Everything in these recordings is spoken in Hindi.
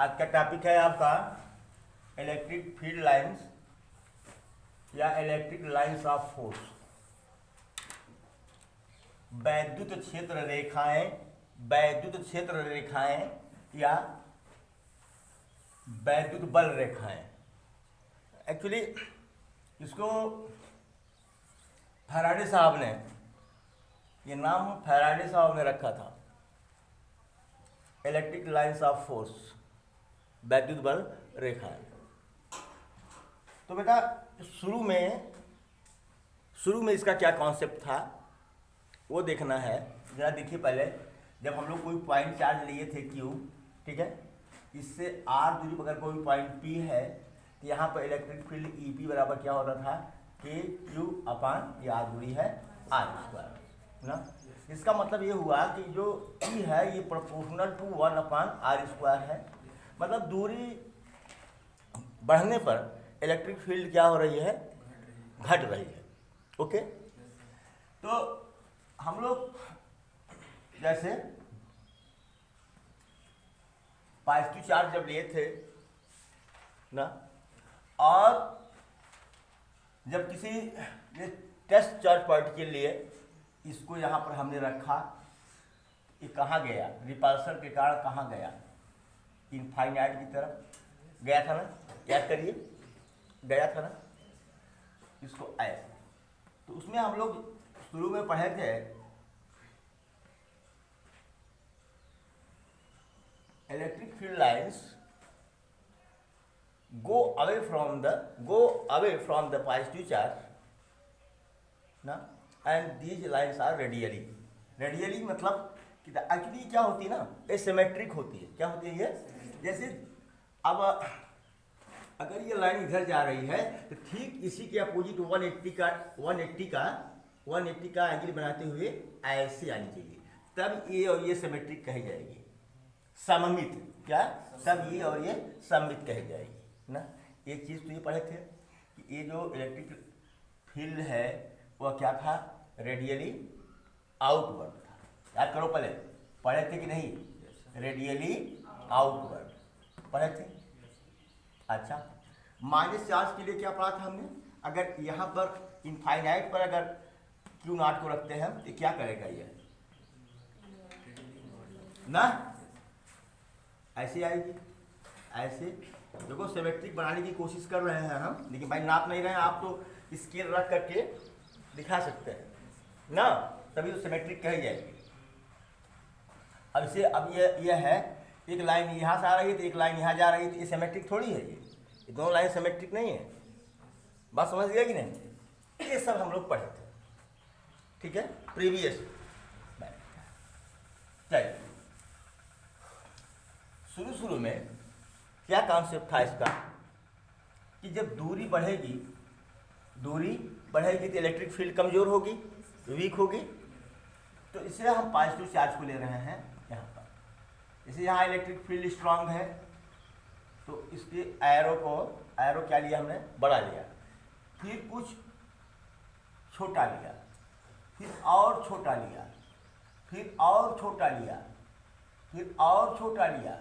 आज का टॉपिक है आपका इलेक्ट्रिक फील्ड लाइंस या इलेक्ट्रिक लाइंस ऑफ फोर्स। वैद्युत क्षेत्र रेखाएं, वैद्युत क्षेत्र रेखाएं या वैद्युत बल रेखाएं। एक्चुअली इसको फैराडे साहब ने, ये नाम फैराडे साहब ने रखा था, इलेक्ट्रिक लाइंस ऑफ फोर्स, वैद्युत बल रेखाएं। तो बेटा शुरू में इसका क्या कॉन्सेप्ट था वो देखना है। जरा देखिए, पहले जब हम लोग कोई पॉइंट चार्ज लिए थे Q, ठीक है, इससे R दूरी पर अगर कोई पॉइंट P है तो यहाँ पर इलेक्ट्रिक फील्ड EP बराबर क्या होता था, KQ अपान ये R दूरी है R स्क्वायर ना। इसका मतलब ये हुआ कि जो E है ये proportional to 1 upon R square है। मतलब दूरी बढ़ने पर इलेक्ट्रिक फील्ड क्या हो रही है, घट रही है। ओके, तो हम लोग जैसे पॉजिटिव चार्ज जब लिए थे ना, और जब किसी ये टेस्ट चार्ज पार्टिकल लिए, इसको यहाँ पर हमने रखा, ये कहाँ गया, रिपल्सन के कारण कहाँ गया, इनफाइनाइट की तरफ गया था ना, याद करिए, गया था ना, इसको ऐसे। तो उसमें हम लोग शुरू में पढ़े थे electric field lines go away from the positive charge ना, and these lines are radially मतलब कि एक्चुअली क्या होती है ना, एसिमेट्रिक होती है। क्या होती है ये, जैसे अब अगर ये लाइन इधर जा रही है तो ठीक इसी के अपोजिट 180 का एंगल बनाते हुए ऐसे आनी चाहिए, तब ये और ये सिमेट्रिक कही जाएगी, सममित। क्या, तब ये और ये सममित कही जाएगी ना। एक चीज़ तो ये पढ़े थे कि ये जो इलेक्ट्रिक फील्ड है वह क्या था, रेडियली आउटवर्ड था। याद करो, पहले पढ़े थे कि नहीं, रेडियली आउटवर्ड पढ़े थे। अच्छा, माइनस चार्ज के लिए क्या पढ़ा था हमने, अगर यहाँ पर इनफाइनाइट पर अगर Q नॉट को रखते हैं तो क्या करेगा ये ना, ऐसे आएगी, ऐसे। देखो सिमेट्रिक बनाने की कोशिश कर रहे हैं हम, लेकिन भाई नाप नहीं रहे हैं, आप तो स्केल रख करके दिखा सकते हैं ना, तभी तो सिमेट्रिक कही जाएगी। अब इसे, अब ये है, एक लाइन यहाँ से आ रही है तो एक लाइन यहाँ जा रही है, तो ये सिमेट्रिक थोड़ी है, ये दोनों लाइन सिमेट्रिक नहीं है। बात समझ गया कि नहीं, ये सब हम लोग पढ़े थे, ठीक है, प्रीवियस। चलिए, शुरू में क्या कॉन्सेप्ट था इसका कि जब दूरी बढ़ेगी तो इलेक्ट्रिक फील्ड कमजोर होगी, वीक होगी। तो इसलिए हम पॉजिटिव चार्ज को ले रहे हैं यहाँ पर। जैसे यहाँ इलेक्ट्रिक फील्ड स्ट्रांग है तो इसके एरो क्या लिया हमने, बड़ा लिया, फिर कुछ छोटा लिया, फिर और छोटा लिया, फिर और छोटा लिया, फिर और छोटा लिया,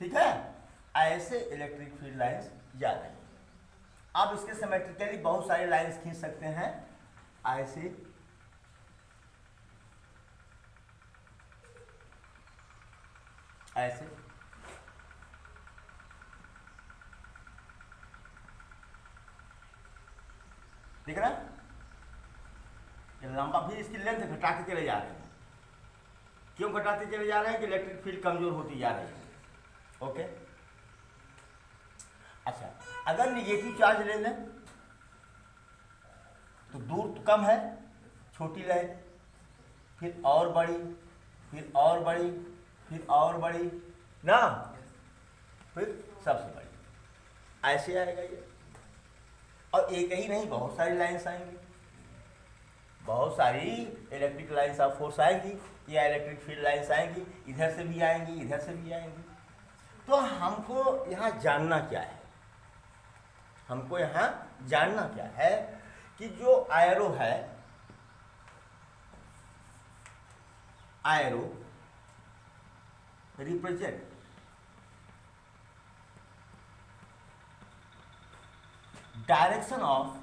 ठीक है। ऐसे इलेक्ट्रिक फील्ड लाइंस जा रही हैं। आप इसके सिमेट्रिकली बहुत सारी लाइंस खींच सकते हैं, ऐसे, ऐसे, ठीक है ना, लंबा। फिर इसकी लेंथ घटाते चले जा रहे हैं। क्यों घटाते चले जा रहे हैं, कि इलेक्ट्रिक फील्ड कमजोर होती जा रही है। ओके, अच्छा, अगर निगेटिव चार्ज ले लें तो दूर तो कम है, छोटी रहे, फिर और बड़ी, फिर और बड़ी, फिर और बड़ी ना, फिर सबसे बड़ी, ऐसे आएगा ये। और एक ही नहीं, बहुत सारी लाइन्स आएंगी, बहुत सारी इलेक्ट्रिक लाइन्स ऑफ फोर्स आएंगी, या इलेक्ट्रिक फील्ड लाइन्स आएंगी, इधर से भी आएंगी, इधर से भी आएंगी। तो हमको यहाँ जानना क्या है, हमको यहाँ जानना क्या है कि जो एरो है, arrow represent direction of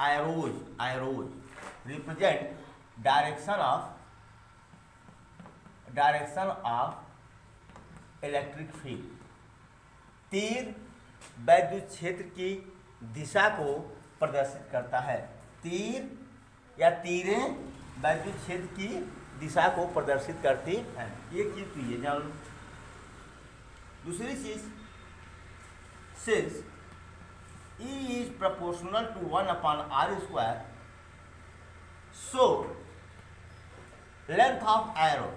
arrows represent direction of electric field. तीर वैद्युत क्षेत्र की दिशा को प्रदर्शित करता है। तीर या तीरें वैद्युत क्षेत्र की दिशा को प्रदर्शित करती हैं। ये चीज तो ये जान लो। दूसरी चीज, since E is proportional to 1 upon r square, so length of arrow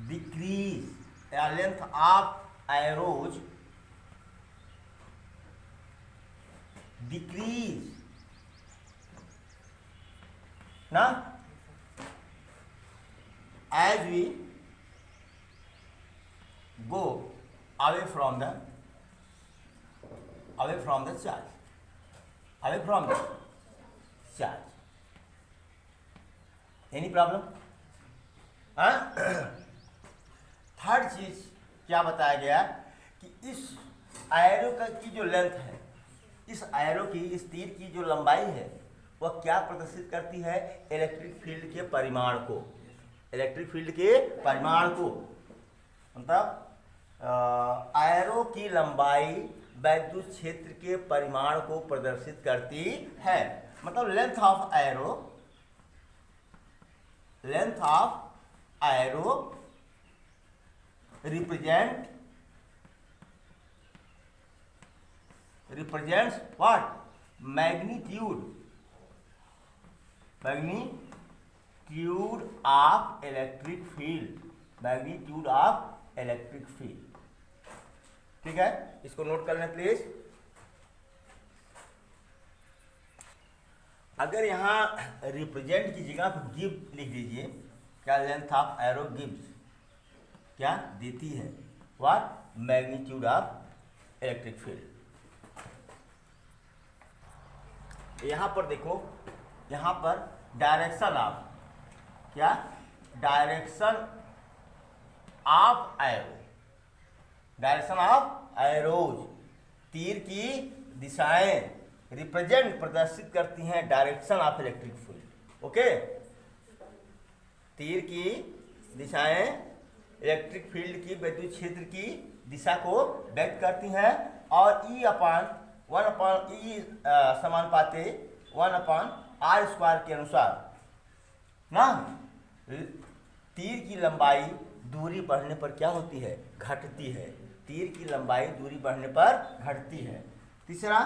decrease, length of arrows decrease ना, as we go away from the charge. Any problem? Third चीज क्या बताया गया कि इस एरो की जो लेंथ है, इस एरो की, इस तीर की जो लंबाई है, वह क्या प्रदर्शित करती है? इलेक्ट्रिक फील्ड के परिमाण को। इलेक्ट्रिक फील्ड के परिमाण को मतलब एरो की लंबाई वैद्युत क्षेत्र के परिमाण को प्रदर्शित करती है। मतलब length of arrow represents what? Magnitude of electric field। ठीक है, इसको नोट कर लें प्लीज। अगर यहाँ रिप्रेजेंट की जगह पर गिव लिख दीजिए, क्या लेंथ ऑफ एरो गिव्स क्या देती है? What? Magnitude of electric field. यहाँ पर देखो, यहाँ पर डायरेक्शन ऑफ एरोज, तीर की दिशाएं रिप्रेजेंट प्रदर्शित करती हैं direction of electric field. Okay, तीर की दिशाएं इलेक्ट्रिक फील्ड की, वैद्युत क्षेत्र की दिशा को व्यक्त करती हैं। और E समानुपाती 1/r² के अनुसार ना, तीर की लंबाई दूरी बढ़ने पर क्या होती है? घटती है। तीर की लंबाई दूरी बढ़ने पर घटती है। तीसरा,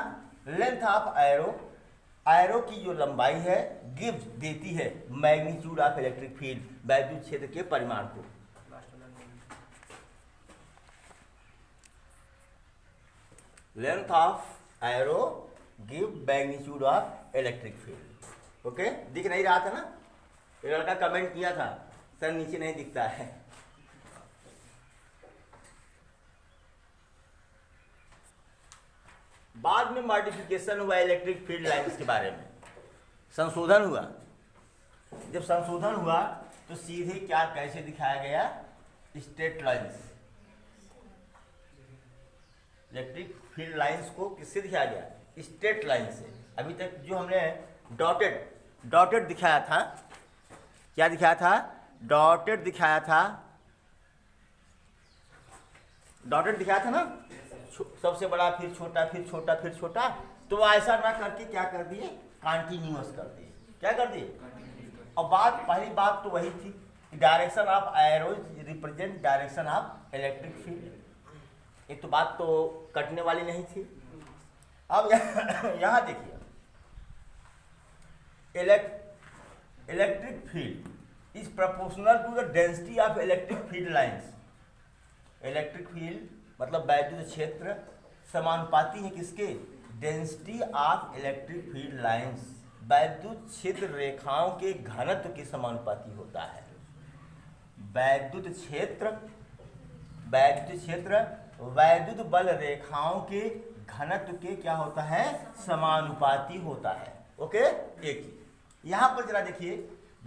लेंथ ऑफ एरो की जो लंबाई है गिव्स देती है मैग्नीट्यूड ऑफ इलेक्ट्रिक फील्ड, वैद्युत क्षेत्र के परिमाण को। Length of arrow give magnitude of electric field. Okay, दिख नहीं रहा था ना? एक लड़का कमेंट किया था, सर नीचे नहीं दिखता है। बाद में मॉडिफिकेशन हुआ इलेक्ट्रिक फील्ड लाइन्स के बारे में, संशोधन हुआ। जब संशोधन हुआ तो सीधे क्या कैसे दिखाया गया? Straight lines. Electric field lines को किससे दिखाया गया? स्ट्रेट लाइन से। अभी तक जो हमने डॉटेड दिखाया था, क्या दिखाया था? डॉटेड दिखाया था ना, सबसे बड़ा फिर छोटा फिर छोटा फिर छोटा। तो ऐसा ना करके क्या कर दिए? कंटिन्यूअस कर दिए। क्या कर दिए? और पहली बात तो वही थी, direction of arrows represent direction of electric field. एक तो बात तो कटने वाली नहीं थी। अब यहाँ देखिए, electric field is proportional to the density of electric field lines. Electric field मतलब वैद्युत क्षेत्र समानुपाती है किसके? Density of electric field lines. वैद्युत क्षेत्र रेखाओं के घनत्व के समानुपाती होता है। वैद्युत क्षेत्र वैद्युत बल रेखाओं के घनत्व के क्या होता है? समानुपाती होता है। ओके, एक ही। यहाँ पर जरा देखिए,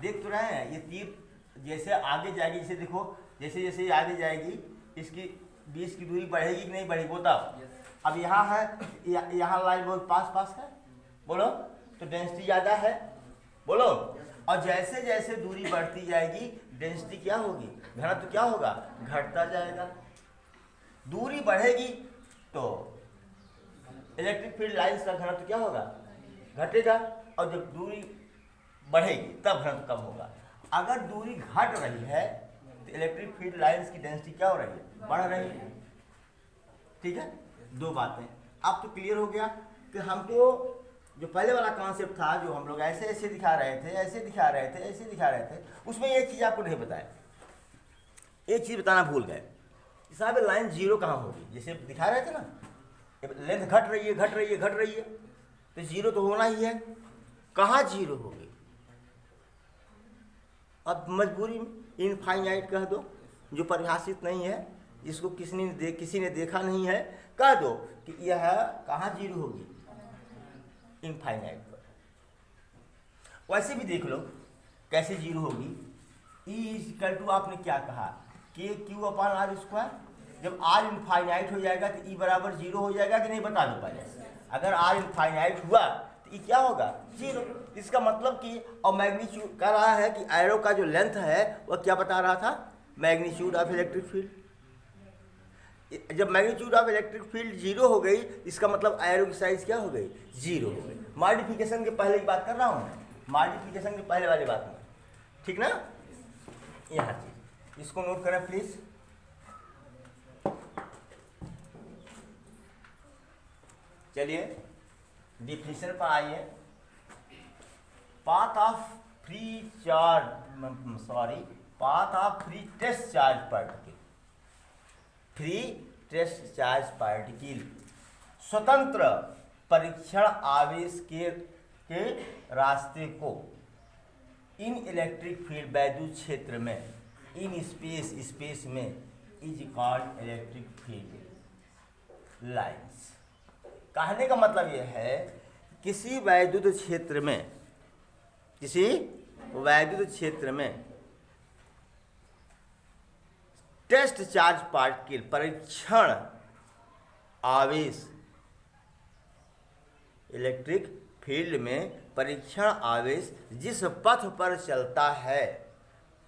देख तो रहे हैं, ये तीर जैसे आगे जाएगी, जैसे देखो, जैसे जैसे आगे जाएगी इसकी 20 की दूरी बढ़ेगी कि नहीं बढ़ेगी बताओ। अब यहाँ है, यहाँ लाइन बहुत पास पास है, बोलो तो डेंसिटी ज़्यादा है, बोलो। और जैसे जैसे दूरी बढ़ती जाएगी डेंसिटी क्या होगी, घनत्व क्या होगा, घटता जाएगा। दूरी बढ़ेगी तो इलेक्ट्रिक फील्ड लाइंस का घनत्व क्या होगा, घटेगा। और जब दूरी बढ़ेगी तब घनत्व कम होगा। अगर दूरी घट रही है तो इलेक्ट्रिक फील्ड लाइंस की डेंसिटी क्या हो रही है, बढ़ रही है। ठीक है, दो बातें। अब तो क्लियर हो गया कि हमको जो पहले वाला कॉन्सेप्ट था, जो हम लोग ऐसे ऐसे दिखा रहे थे, ऐसे दिखा रहे थे, ऐसे दिखा रहे थे, उसमें एक चीज़ आपको नहीं बताया, एक चीज़ बताना भूल गए। साहब लाइन जीरो कहाँ होगी, जैसे दिखा रहे थे ना, लेंथ घट रही है घट रही है घट रही है, तो जीरो तो होना ही है। कहाँ जीरो होगी, अब मजबूरी में इनफाइनाइट कह दो, जो परिभाषित नहीं है, जिसको किसी ने देखा नहीं है, कह दो कि यह कहाँ जीरो होगी, इनफाइनाइट पर। वैसे भी देख लो कैसे जीरो होगी। E = आपने क्या कहा, KQ/R²। जब R इनफाइनाइट हो जाएगा तो E बराबर जीरो हो जाएगा कि नहीं, बता दो पहले। अगर R इनफाइनाइट हुआ तो E क्या होगा, जीरो। इसका मतलब कि, और मैग्नीट्यूड कह रहा है कि एरो का जो लेंथ है वह क्या बता रहा था, मैग्नीट्यूड ऑफ इलेक्ट्रिक फील्ड। जब magnitude of electric field zero हो गई, इसका मतलब एरो की साइज क्या हो गई, जीरो हो गई। मॉडिफिकेशन के पहले की बात कर रहा हूँ मैं, मॉडिफिकेशन के पहले वाली बात में, ठीक ना। यहाँ चीज इसको नोट करें प्लीज। चलिए डिफिनेशन पर आइए। Path of free test charge particle, free test charge particle स्वतंत्र परीक्षण आवेश के रास्ते को इन इलेक्ट्रिक फील्ड वैद्युत क्षेत्र में, इन स्पेस में is called electric field lines. कहने का मतलब यह है किसी वैद्युत क्षेत्र में टेस्ट चार्ज पार्टिकल परीक्षण आवेश, इलेक्ट्रिक फील्ड में परीक्षण आवेश जिस पथ पर चलता है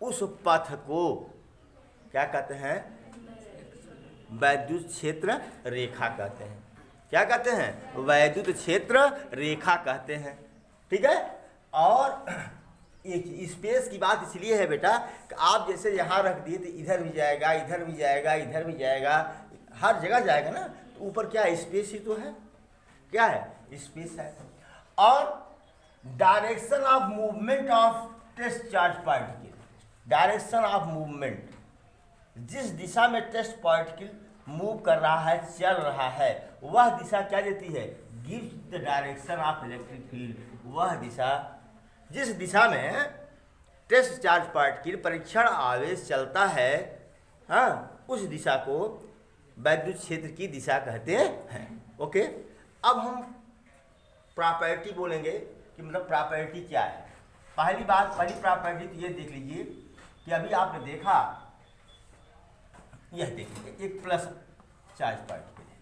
उस पथ को क्या कहते हैं, वैद्युत क्षेत्र रेखा कहते हैं। क्या कहते हैं, वैद्युत क्षेत्र रेखा कहते हैं। ठीक है। और एक स्पेस की बात इसलिए है बेटा कि आप जैसे यहाँ रख दिए तो इधर भी जाएगा, इधर भी जाएगा, इधर भी जाएगा, हर जगह जाएगा ना। तो ऊपर क्या है, स्पेस ही तो है। क्या है, स्पेस है। और direction of movement of test charge particle, direction of movement, जिस दिशा में टेस्ट पार्टिकल मूव कर रहा है, चल रहा है, वह दिशा क्या देती है, gives the direction of electric field. वह दिशा, जिस दिशा में टेस्ट चार्ज पार्टिकल परीक्षण आवेश चलता है, हाँ, उस दिशा को वैद्युत क्षेत्र की दिशा कहते हैं। ओके। अब हम प्रॉपर्टी बोलेंगे कि मतलब प्रॉपर्टी क्या है। पहली प्रॉपर्टी तो ये देख लीजिए कि अभी आपने देखा, यह देखिए एक प्लस चार्ज पार्टिकल है,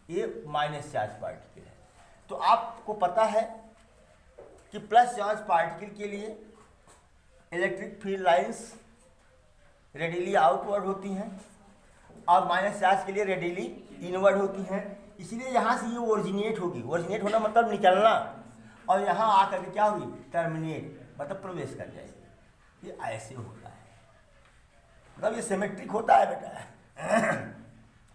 ये माइनस चार्ज पार्टिकल है। तो आपको पता है कि प्लस चार्ज पार्टिकल के लिए electric field lines radially outward होती हैं और माइनस चार्ज के लिए रेडियली इनवर्ड होती हैं। इसलिए यहाँ से ये ओरिजिनेट होगी, ओरिजिनेट होना मतलब निकलना, और यहाँ आकर के क्या होगी, टर्मिनेट मतलब प्रवेश कर जाएगी। ये ऐसे होता है, मतलब ये सिमेट्रिक होता है बेटा।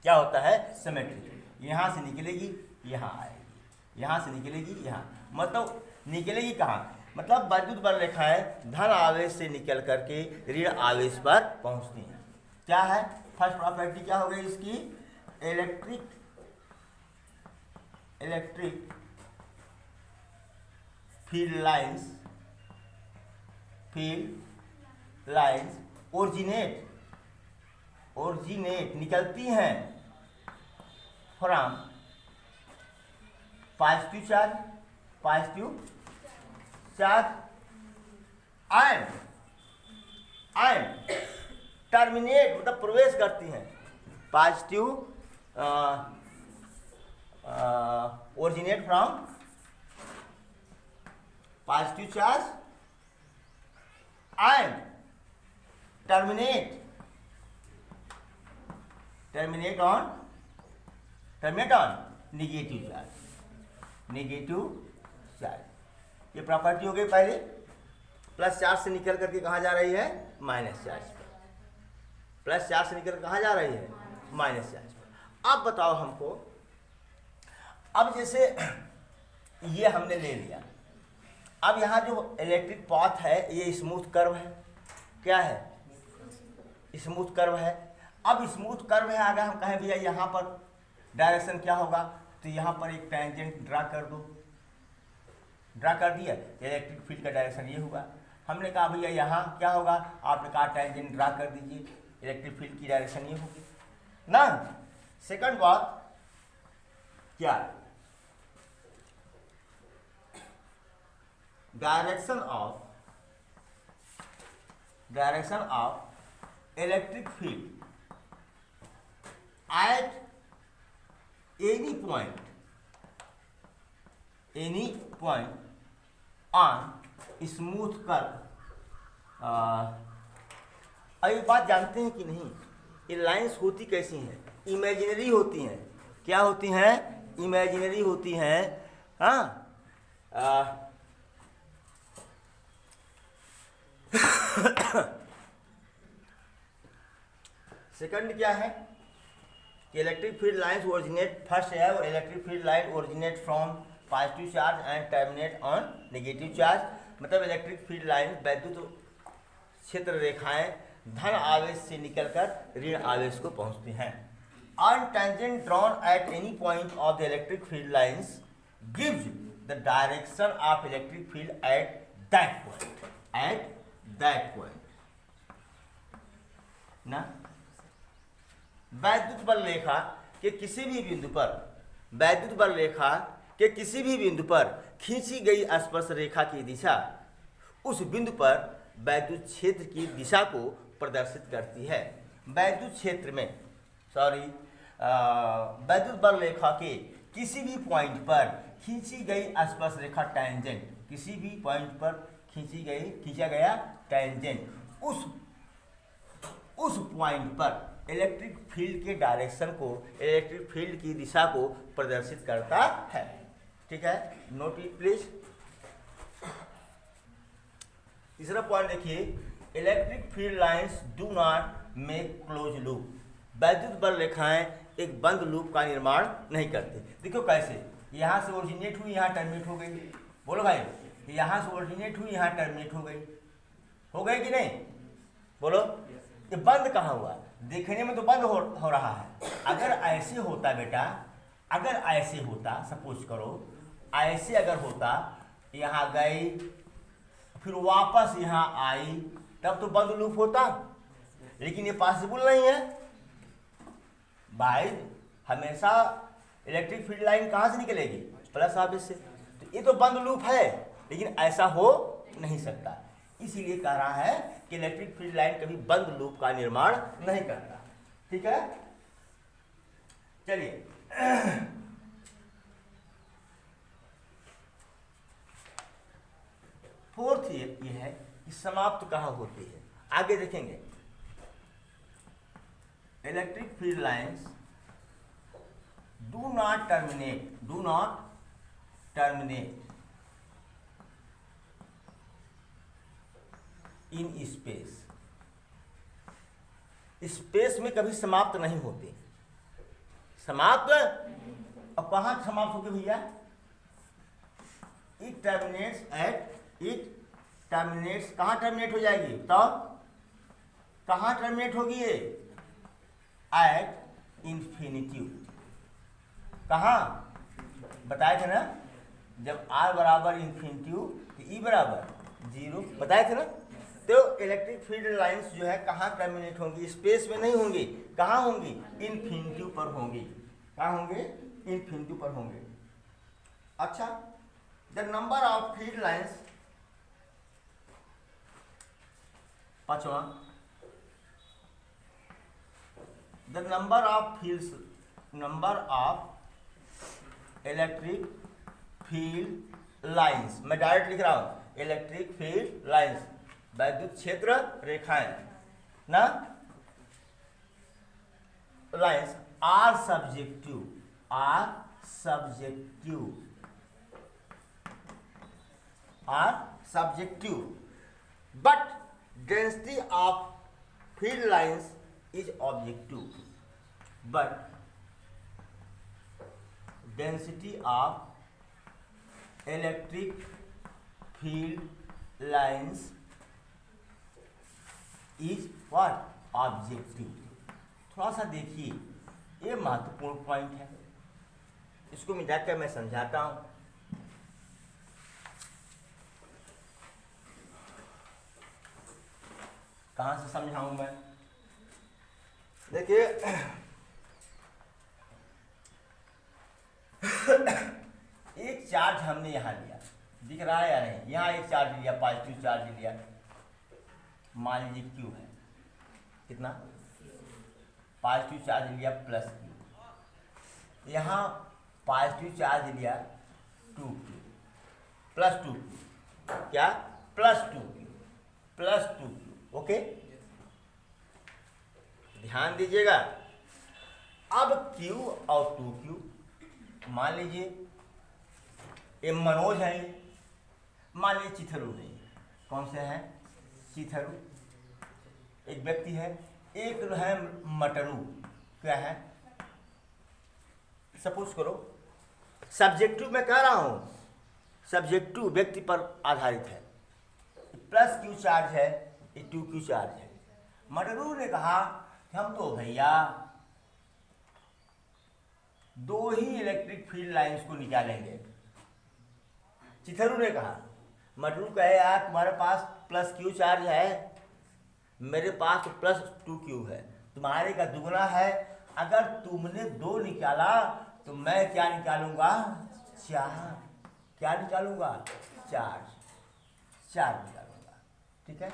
क्या होता है, सिमेट्रिक। यहाँ से निकलेगी यहाँ आएगी, यहाँ से निकलेगी यहाँ, मतलब निकलेगी कहाँ, मतलब वैद्युत बल रेखाएं धन आवेश से निकल करके ऋण आवेश पर पहुँचती हैं। क्या है, फर्स्ट प्रॉपर्टी क्या हो गई इसकी, इलेक्ट्रिक फील्ड लाइंस ओरिजिनेट निकलती हैं from positive charge and terminate मतलब प्रवेश करती हैं positive originate from positive charge and terminate on negative charge. ये प्रॉपर्टी हो गई पहले। प्लस चार्ज से निकल करके कहाँ जा रही है? माइनस चार्ज पर। प्लस चार्ज से निकल कहाँ जा रही है? माइनस चार्ज पर। अब बताओ हमको, अब जैसे ये हमने ले लिया, अब यहाँ जो इलेक्ट्रिक पाथ है ये स्मूथ कर्व है। क्या है? स्मूथ कर्व है। अब स्मूथ कर्व है, अगर हम कहें भैया यहाँ पर डायरेक्शन क्या होगा, तो यहाँ पर एक टेंजेंट ड्रा कर दो। ड्रा कर दिया, इलेक्ट्रिक फील्ड का डायरेक्शन ये होगा। हमने कहा भैया यहाँ क्या होगा, आपने कहा टेंजेंट ड्रा कर दीजिए, इलेक्ट्रिक फील्ड की डायरेक्शन ये होगी ना। सेकंड बात क्या है? Direction of electric field at any point on smooth curve। अब एक बात जानते हैं कि नहीं, ये लाइंस होती कैसी हैं? इमेजिनरी होती हैं। क्या होती हैं? इमेजिनरी होती हैं। हाँ, सेकंड क्या है कि electric field lines originate, first है वो electric field line originate from positive charge and terminate on negative charge. मतलब इलेक्ट्रिक फील्ड लाइन वैद्युत क्षेत्र रेखाएं धन आवेश से निकलकर ऋण आवेश को पहुंचती हैं। On tangent drawn at any point of the electric field lines gives the direction of electric field at that point ना। वैद्युत बल रेखा के किसी भी बिंदु पर खींची गई स्पर्श रेखा की दिशा उस बिंदु पर वैद्युत क्षेत्र की दिशा को प्रदर्शित करती है। वैद्युत बल रेखा के किसी भी पॉइंट पर खींची गई स्पर्श रेखा टेंजेंट, किसी भी पॉइंट पर खींचा गया टेंजेंट उस पॉइंट पर इलेक्ट्रिक फील्ड के डायरेक्शन को, इलेक्ट्रिक फील्ड की दिशा को प्रदर्शित करता है। ठीक है, नोट इट प्लीज। तीसरा पॉइंट देखिए, electric field lines do not make close loop. वैद्युत बल रेखाएं एक बंद लूप का निर्माण नहीं करते। देखो कैसे, यहाँ से ओरिजिनेट हुई, यहाँ टर्मिनेट हो गई। बोलो भाई, यहाँ से ओरिजिनेट हुई, यहाँ टर्मिनेट हो गई कि नहीं? बोलो, ये बंद कहाँ हुआ? देखने में तो बंद हो रहा है। अगर ऐसे होता बेटा, अगर ऐसे होता, सपोज करो ऐसे अगर होता, यहाँ गई फिर वापस यहाँ आई, तब तो बंद लूप होता। लेकिन ये पॉसिबल नहीं है भाई। हमेशा इलेक्ट्रिक फील्ड लाइन कहाँ से निकलेगी? प्लस आवेश से। तो ये तो बंद लूप है, लेकिन ऐसा हो नहीं सकता। इसीलिए कह रहा है कि इलेक्ट्रिक फील्ड लाइन कभी बंद लूप का निर्माण नहीं करता। ठीक है, चलिए फोर्थ ये है कि समाप्त कहाँ होती है। आगे देखेंगे, electric field lines do not terminate in space में कभी समाप्त नहीं होते। समाप्त अब कहाँ समाप्त होगी भैया? इट टर्मिनेट्स कहाँ टर्मिनेट हो जाएगी? तो कहाँ टर्मिनेट होगी ये? At infinity. कहाँ बताए थे ना, जब r बराबर इंफिनिटी तो ई बराबर 0 बताए थे ना। तो इलेक्ट्रिक फील्ड लाइंस जो है कहाँ टर्मिनेट होंगी? स्पेस में नहीं होंगी। कहाँ होंगी? इंफिनिटी पर होंगी। कहाँ होंगे? इंफिनिटी पर होंगे। अच्छा, the number of field lines, पांचवा, the number of fields, number of electric field lines, मैं डायरेक्ट लिख रहा हूं इलेक्ट्रिक फील्ड लाइंस, वैद्युत क्षेत्र रेखाएं ना, lines are subjective, are subjective, are subjective, but density of field lines is objective, but density of electric field lines is what objective. थोड़ा सा देखिए, ये महत्वपूर्ण पॉइंट है, इसको मिलाकर मैं समझाता हूं। कहां से समझाऊं मैं? देखिए एक चार्ज हमने यहां लिया, दिख रहा है या नहीं? यहां एक चार्ज लिया, पॉजिटिव चार्ज लिया, मान लीजिए क्यू है, कितना पॉजिटिव चार्ज लिया प्लस क्यू, यहाँ पॉजिटिव चार्ज लिया 2Q प्लस 2Q, क्या plus 2Q plus 2Q, okay, ध्यान दीजिएगा। अब Q और 2Q, मान लीजिए ये मनोज है, मान लीजिए चिथरू है, कौन से हैं? चिथरू एक व्यक्ति है, एक है मटरू, क्या है? सपोज करो, सब्जेक्टिव मैं कह रहा हूं, सब्जेक्टिव व्यक्ति पर आधारित है, प्लस क्यू चार्ज है, ये 2Q चार्ज है। मटरू ने कहा हम तो भैया दो ही इलेक्ट्रिक फील्ड लाइंस को निकालेंगे। चिथरू ने कहा, मटरू कहे यार तुम्हारे पास प्लस क्यू चार्ज है, मेरे पास तो प्लस 2Q है, तुम्हारे का दुगना है, अगर तुमने 2 निकाला तो मैं क्या निकालूंगा? 4। क्या निकालूंगा? 4 निकालूंगा, ठीक है।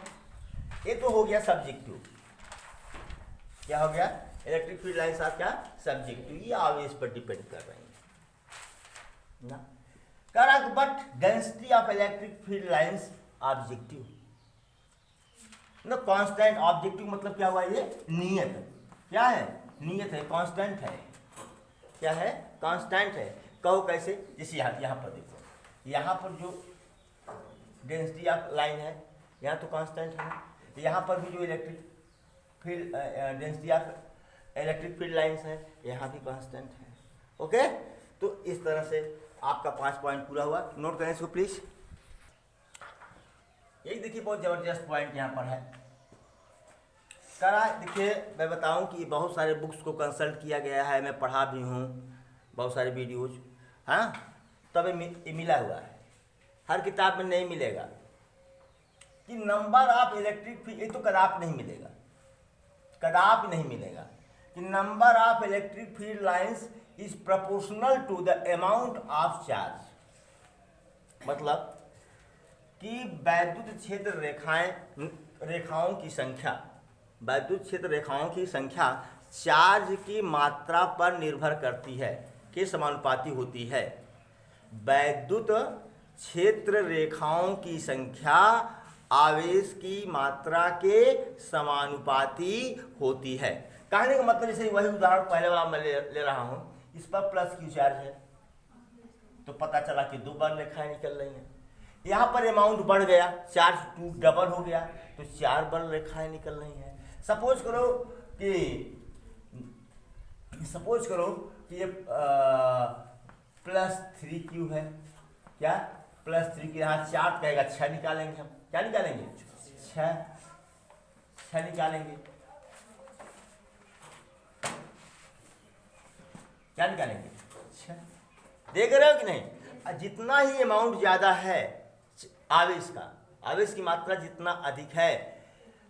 ये तो हो गया सब्जेक्टिव, क्या हो गया? इलेक्ट्रिक फील्ड लाइंस आप क्या सब्जेक्टिव, ये आवेश पर डिपेंड कर रही है ना। कह रहा but density of electric field lines objective ना, कांस्टेंट। ऑब्जेक्टिव मतलब क्या हुआ? ये नियत, क्या है? नियत है, कांस्टेंट है, क्या है? कांस्टेंट है। कहो कैसे? जैसे यहाँ पर देखो, यहाँ पर जो डेंसिटी ऑफ लाइन है यहाँ तो कांस्टेंट है, यहाँ पर भी जो electric field density of electric field lines है यहाँ भी कांस्टेंट है, ओके। तो इस तरह से आपका 5 पॉइंट पूरा हुआ। नोट करें इसको प्लीज। एक देखिए बहुत जबरदस्त पॉइंट यहाँ पर है, करा देखिए, मैं बताऊं कि बहुत सारे बुक्स को कंसल्ट किया गया है, मैं पढ़ा भी हूँ बहुत सारे वीडियोज, हाँ, तब ये मिला हुआ है, हर किताब में नहीं मिलेगा कि नंबर ऑफ इलेक्ट्रिक फील्ड, ये तो कदाप नहीं मिलेगा, कदाप नहीं मिलेगा कि number of electric field lines is proportional to the amount of charge. मतलब कि वैद्युत क्षेत्र रेखाओं की संख्या, वैद्युत क्षेत्र रेखाओं की संख्या चार्ज की मात्रा पर निर्भर करती है, के समानुपाती होती है। वैद्युत क्षेत्र रेखाओं की संख्या आवेश की मात्रा के समानुपाती होती है। कहने का मतलब जैसे वही उदाहरण पहले वाला मैं ले रहा हूं, इस पर प्लस क्यू चार्ज है तो पता चला कि 2 बार रेखाएं निकल रही हैं। यहाँ पर अमाउंट बढ़ गया, चार्ज 2 डबल हो गया तो 4 बार रेखाएं निकल रही हैं। सपोज करो कि ये प्लस 3Q है, क्या प्लस 3 के यहाँ 4 कहेगा, 6 निकालेंगे हम, क्या निकालेंगे? 6 निकालेंगे, क्या निकालेंगे? 6। देख रहे हो कि नहीं? जितना ही अमाउंट ज्यादा है आवेश का, आवेश की मात्रा जितना अधिक है,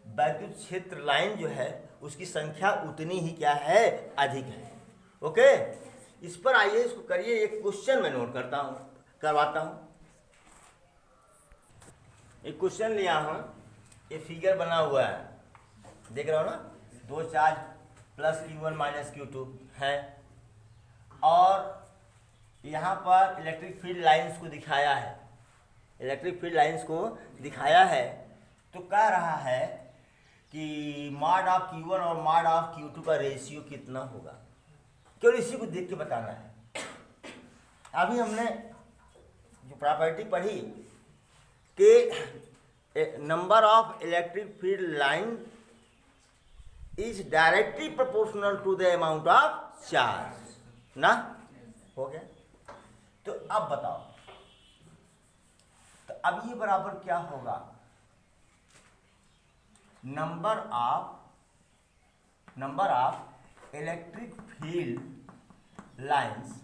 वैद्युत क्षेत्र लाइन जो है उसकी संख्या उतनी ही क्या है? अधिक है, ओके। इस पर आइए, इसको करिए, एक क्वेश्चन मैं नोट करवाता हूं। एक क्वेश्चन लिया हूं, ये फिगर बना हुआ है, देख रहे हो ना, 2 charge plus Q1 minus Q2 है। और यहाँ पर इलेक्ट्रिक फील्ड लाइंस को दिखाया है, इलेक्ट्रिक फील्ड लाइंस को दिखाया है। तो कह रहा है कि मॉड ऑफ Q1 और मॉड ऑफ Q2 का रेशियो कितना होगा, केवल इसी को देख के बताना है। अभी हमने जो प्रॉपर्टी पढ़ी कि number of electric field line is directly proportional to the amount of charge ना, हो गया। तो अब बताओ, तो अब ये बराबर क्या होगा, number of electric field lines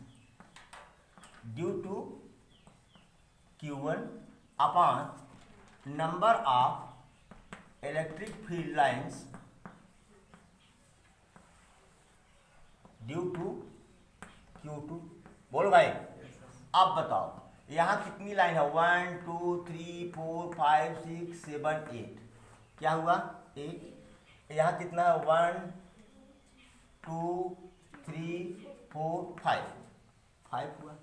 due to Q1 upon number of electric field lines due to Q2। बोलो भाई, अब बताओ यहाँ कितनी लाइन है, 1 2 3 4 5 6 7 8, क्या हुआ 8। यहाँ कितना है 1 2 3 4 5 हुआ,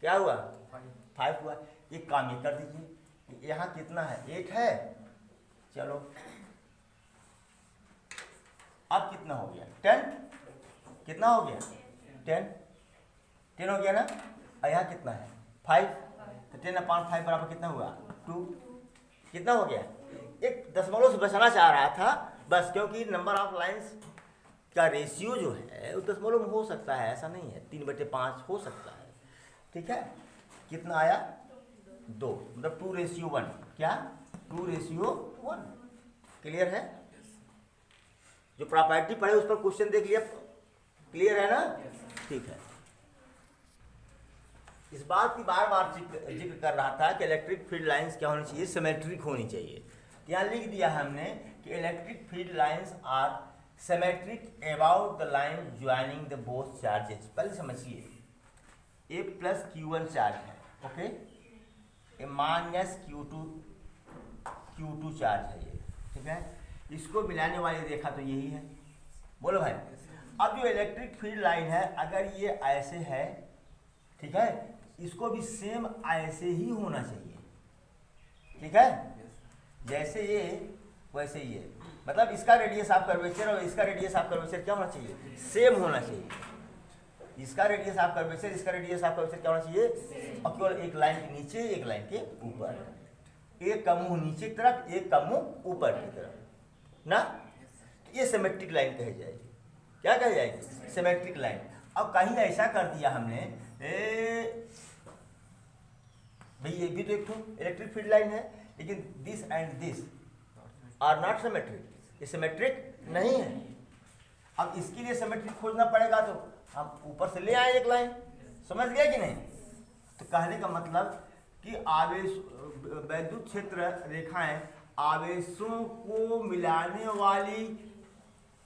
क्या हुआ 5 हुआ। एक काम ये कर दीजिए, यहाँ कितना है 8 है, चलो अब कितना हो गया 10, कितना हो गया 10 हो गया ना। और यहाँ कितना है 5, तो 10 अपॉन 5 बराबर कितना हुआ 2, कितना हो गया। एक दशमलव से बचाना चाह रहा था बस, क्योंकि नंबर ऑफ लाइंस का रेशियो जो है वो दशमलव में हो सकता है, ऐसा नहीं है, 3/5 हो सकता है, ठीक है। कितना आया 2, मतलब 2:1, क्या 2:1, क्लियर है। जो प्रॉपर्टी पढ़े उस पर क्वेश्चन देख लिया, क्लियर है ना, ठीक है। इस बात की बार बार जिक्र कर रहा था कि इलेक्ट्रिक फील्ड लाइंस क्या होनी चाहिए, सिमेट्रिक होनी चाहिए। यहाँ लिख दिया हमने कि electric field lines are symmetric about the line joining the both charges. पहले समझिए, ए प्लस Q1 चार्ज है, okay, a minus Q2 charge है ये, ठीक है। इसको मिलाने वाली रेखा तो यही है, बोलो भाई। अब जो इलेक्ट्रिक फील्ड लाइन है, अगर ये ऐसे है, ठीक है, इसको भी सेम ऐसे ही होना चाहिए, ठीक है, जैसे ये वैसे ये, मतलब इसका रेडियस ऑफ कर्वेचर और इसका रेडियस ऑफ कर्वेचर क्या होना चाहिए, सेम होना चाहिए। इसका रेडियस ऑफ कर्वेचर, इसका रेडियस ऑफ कर्वेचर क्या होना चाहिए, और केवल एक लाइन के नीचे एक लाइन के ऊपर, एक का मुंह नीचे की तरफ, एक का मुंह ऊपर की तरफ ना। तो ये सिमेट्रिक लाइन कही जाएगी, क्या कही जाएगी, सिमेट्रिक लाइन। अब कहीं ऐसा कर दिया हमने, भाई ये भी तो एक इलेक्ट्रिक फील्ड लाइन है, लेकिन this and this are not symmetric, ये सिमेट्रिक नहीं है। अब इसके लिए सिमेट्रिक खोजना पड़ेगा, तो हम ऊपर से ले आए एक लाइन, समझ गया कि नहीं। तो कहने का मतलब कि आवेश, वैद्युत क्षेत्र रेखाएं आवेशों को मिलाने वाली,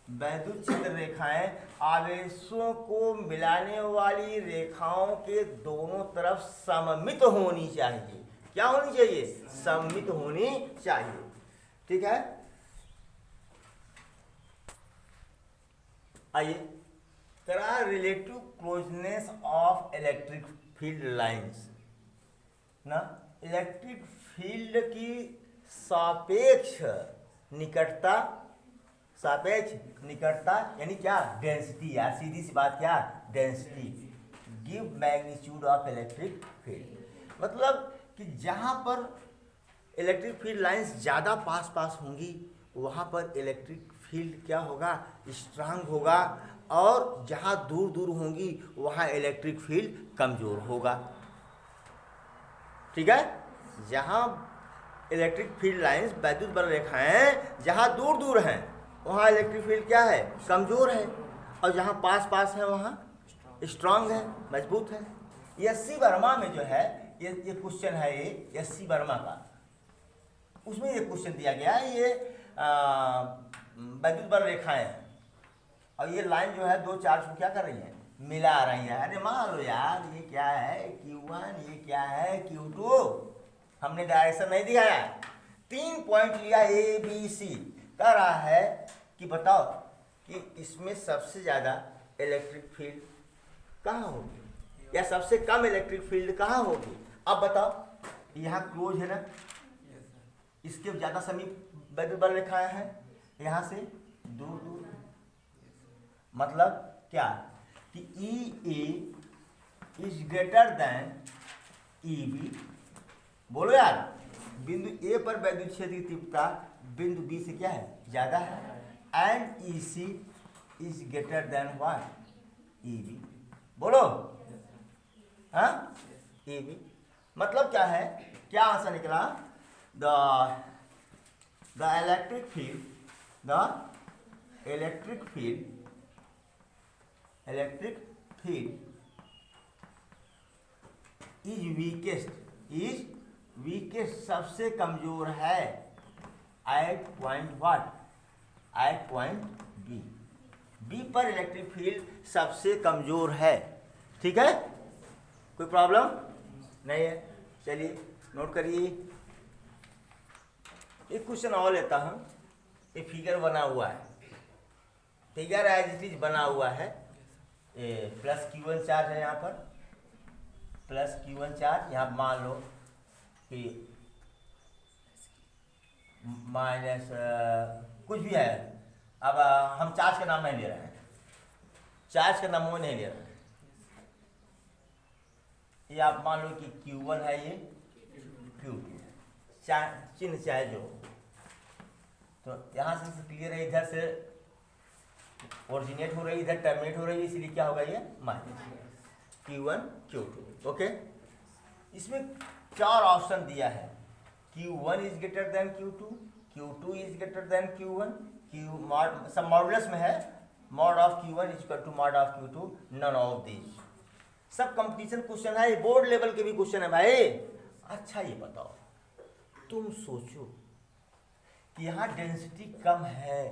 वैद्युत क्षेत्र रेखाएं आवेशों को मिलाने वाली रेखाओं के दोनों तरफ सममित होनी चाहिए। क्या होनी चाहिए, सममित होनी चाहिए, ठीक है। आइए, there are relative closeness of electric field lines ना, इलेक्ट्रिक फील्ड की सापेक्ष निकटता, सापेक्ष निकटता यानी क्या, डेंसिटी, यार सीधी सी बात, क्या density, give magnitude of electric field. मतलब कि जहाँ पर इलेक्ट्रिक फील्ड लाइंस ज़्यादा पास पास होंगी, वहाँ पर इलेक्ट्रिक फील्ड क्या होगा, स्ट्रांग होगा, और जहाँ दूर दूर होंगी वहाँ इलेक्ट्रिक फील्ड कमज़ोर होगा, ठीक है। जहाँ इलेक्ट्रिक फील्ड लाइंस, वैद्युत बल रेखाएं जहाँ दूर दूर हैं वहाँ इलेक्ट्रिक फील्ड क्या है, कमज़ोर है, और जहाँ पास पास है वहाँ स्ट्रांग है, मजबूत है। एस.सी. वर्मा में जो है ये क्वेश्चन है, ये एस.सी. वर्मा का, उसमें ये क्वेश्चन दिया गया है, ये वैद्युत बल रेखाएं हैं और ये लाइन जो है दो चार्ज को क्या कर रही है, मिला रही है। अरे मान लो यार, ये क्या है Q1, ये क्या है Q2, हमने डायरेक्शन नहीं दिखाया, 3 पॉइंट लिया A B C, कह रहा है कि बताओ कि इसमें सबसे ज़्यादा इलेक्ट्रिक फील्ड कहाँ होगी या सबसे कम इलेक्ट्रिक फील्ड कहाँ होगी। अब बताओ यहाँ क्लोज है ना, इसके ज़्यादा समीप वैद्युत बल रेखाएं हैं, यहाँ से दूर दूर। मतलब क्या कि E A is greater than E B. बोलो यार, बिंदु ए पर वैद्युत क्षेत्र की तीव्रता बिंदु बी से क्या है, ज़्यादा है। And E C is greater than what, E B. बोलो हाँ, ई बी। मतलब क्या है, क्या आंसर निकला, the electric field is weakest सबसे कमजोर है at point what, at point B. बी पर इलेक्ट्रिक फील्ड सबसे कमजोर है। ठीक है, कोई प्रॉब्लम नहीं है। चलिए नोट करिए, एक क्वेश्चन और लेता हूँ। एक फिगर बना हुआ है, फिगर एज इट इज बना हुआ है। प्लस Q1 चार्ज है यहाँ पर, प्लस Q1 चार्ज। यहाँ मान लो कि माइनस कुछ भी है। अब हम चार्ज का नाम नहीं ले रहे हैं, चार्ज का नाम वो नहीं ले रहे हैं। ये आप मान लो कि Q1 है, ये Q2, चिन्ह चाहे जो। तो यहाँ से क्लियर है, इधर से ओरिजिनेट हो रही है, इधर टर्मिनेट हो रही है, इसलिए क्या होगा, ये माइनस Q1 Q2। ओके, इसमें 4 ऑप्शन दिया है। Q1 is greater than Q2, Q2 is greater than Q1, सब मॉडुलस में है। Mod of Q1 is equal to mod of Q2, none of this. सब कंपटीशन क्वेश्चन है, बोर्ड लेवल के भी क्वेश्चन है भाई। अच्छा ये बताओ, तुम सोचो कि यहाँ डेंसिटी कम है